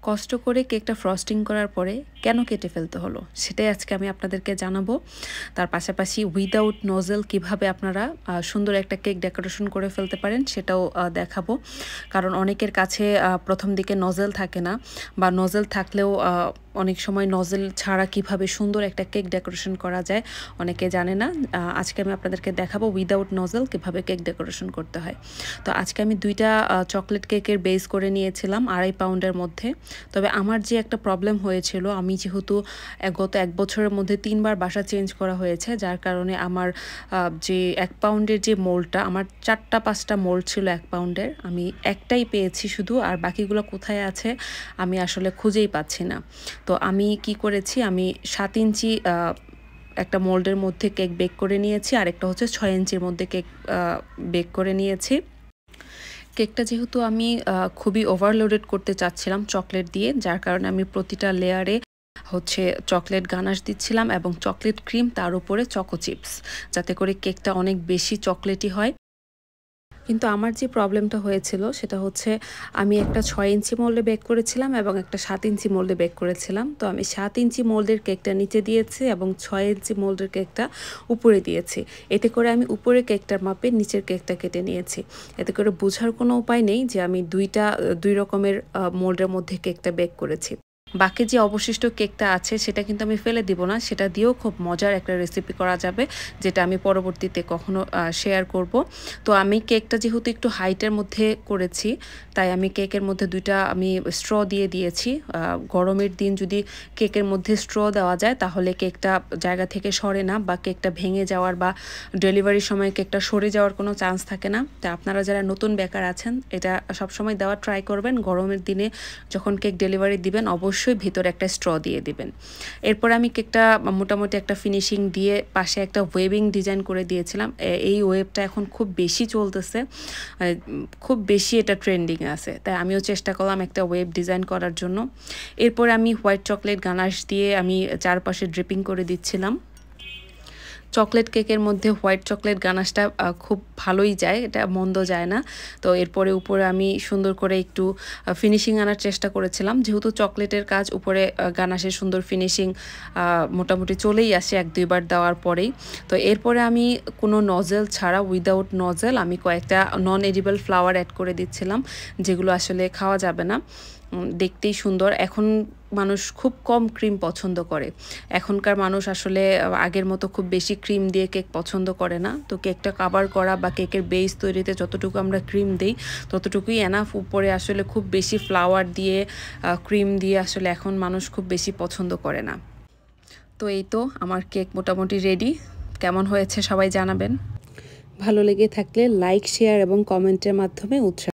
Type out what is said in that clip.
কষ্ট করে কেকটা ফ্রস্টিং করার পরে কেন কেটে ফেলতে হলো সেটাই আজকে আমি আপনাদেরকে জানাবো। তার পাশাপাশি উইদাউট নজেল কিভাবে আপনারা সুন্দর একটা কেক ডেকোরেশন করে ফেলতে পারেন সেটাও দেখাবো। কারণ অনেকের কাছে প্রথম দিকে নজেল থাকে না, বা নজেল থাকলেও অনেক সময় নজেল ছাড়া কিভাবে সুন্দর একটা কেক ডেকোরেশন করা যায় অনেকে জানে না। আজকে আমি আপনাদেরকে দেখাবো উইদাউট নজেল কিভাবে কেক ডেকোরেশন করতে হয়। তো আজকে আমি দুইটা চকলেট কেকের বেস করে নিয়েছিলাম 2.5 পাউন্ডের মধ্যে। তবে আমার যে একটা প্রবলেম হয়েছিল, আমি যেহেতু গত 1 বছরের মধ্যে 3বার বাসা চেঞ্জ করা হয়েছে, যার কারণে আমার যে 1 পাউন্ডের যে মোল্ডটা, আমার 4টা-5টা মোল্ড ছিল 1 পাউন্ডের, আমি একটাই পেয়েছি শুধু, আর বাকিগুলো কোথায় আছে আমি আসলে খুঁজেই পাচ্ছি না। তো আমি কি করেছি, আমি 7 ইঞ্চি একটা মোল্ডের মধ্যে কেক বেক করে নিয়েছি, আর একটা হচ্ছে 6 ইঞ্চির মধ্যে কেক বেক করে নিয়েছি। কেকটা যেহেতু আমি খুবই ওভারলোডেড করতে চাচ্ছিলাম চকলেট দিয়ে, যার কারণে আমি প্রতিটা লেয়ারে হচ্ছে চকলেট গানাশ দিচ্ছিলাম এবং চকলেট ক্রিম, তার উপরে চকো চিপস, যাতে করে কেকটা অনেক বেশি চকলেটি হয়। কিন্তু আমার যে প্রবলেমটা হয়েছিল সেটা হচ্ছে, আমি একটা 6 ইঞ্চি মোল্ডে বেক করেছিলাম এবং একটা 7 ইঞ্চি মোল্ডে বেক করেছিলাম। তো আমি 7 ইঞ্চি মোল্ডের কেকটা নিচে দিয়েছি এবং 6 ইঞ্চি মোল্ডের কেকটা উপরে দিয়েছি। এতে করে আমি উপরের কেকটার মাপে নিচের কেকটা কেটে নিয়েছি। এতে করে বোঝার কোনো উপায় নেই যে আমি দুই রকমের মোল্ডের মধ্যে কেকটা বেক করেছি। বাকি যে অবশিষ্ট কেকটা আছে সেটা কিন্তু আমি ফেলে দিব না, সেটা দিয়েও খুব মজার একটা রেসিপি করা যাবে, যেটা আমি পরবর্তীতে কখনো শেয়ার করব। তো আমি কেকটা যেহেতু একটু হাইটের মধ্যে করেছি, তাই আমি কেকের মধ্যে দুইটা আমি স্ট্র দিয়ে দিয়েছি। গরমের দিন যদি কেকের মধ্যে স্ট্র দেওয়া যায় তাহলে কেকটা জায়গা থেকে সরে না, বা কেকটা ভেঙে যাওয়ার বা ডেলিভারির সময় কেকটা সরে যাওয়ার কোনো চান্স থাকে না। তো আপনারা যারা নতুন বেকার আছেন, এটা সবসময় দেওয়ার ট্রাই করবেন। গরমের দিনে যখন কেক ডেলিভারি দিবেন অবশ্যই ভিতরে একটা স্ট্র দিয়ে দিবেন। এরপর আমি কেকটা মোটামুটি একটা ফিনিশিং দিয়ে পাশে একটা ওয়েবিং ডিজাইন করে দিয়েছিলাম। এই ওয়েবটা এখন খুব বেশি চলতেছে, খুব বেশি এটা ট্রেন্ডিং আছে, তাই আমিও চেষ্টা করলাম একটা ওয়েব ডিজাইন করার জন্য। এরপর আমি হোয়াইট চকলেট গানাশ দিয়ে আমি চারপাশে ড্রিপিং করে দিচ্ছিলাম। চকলেট কেকের মধ্যে হোয়াইট চকলেট গানাশটা খুব ভালোই যায়, এটা মন্দ যায় না। তো এরপরে উপরে আমি সুন্দর করে একটু ফিনিশিং আনার চেষ্টা করেছিলাম, যেহেতু চকলেটের কাজ, উপরে গানাশের সুন্দর ফিনিশিং মোটামুটি চলেই আসে 1-2বার দেওয়ার পরেই। তো এরপরে আমি কোনো নজেল ছাড়া, উইদাউট নজেল, আমি কয়েকটা নন এডিবল ফ্লাওয়ার অ্যাড করে দিচ্ছিলাম, যেগুলো আসলে খাওয়া যাবে না, দেখতেই সুন্দর। এখন মানুষ খুব কম ক্রিম পছন্দ করে, এখনকার মানুষ আসলে আগের মতো খুব বেশি ক্রিম দিয়ে কেক পছন্দ করে না। তো কেকটা কাভার করা বা কেকের বেস তৈরিতে যতটুকু আমরা ক্রিম দিই ততটুকুই এনাফ। উপরে আসলে খুব বেশি ফ্লাওয়ার দিয়ে, ক্রিম দিয়ে আসলে এখন মানুষ খুব বেশি পছন্দ করে না। তো এই তো আমার কেক মোটামুটি রেডি। কেমন হয়েছে সবাই জানাবেন। ভালো লেগে থাকলে লাইক, শেয়ার এবং কমেন্টের মাধ্যমে উৎসাহ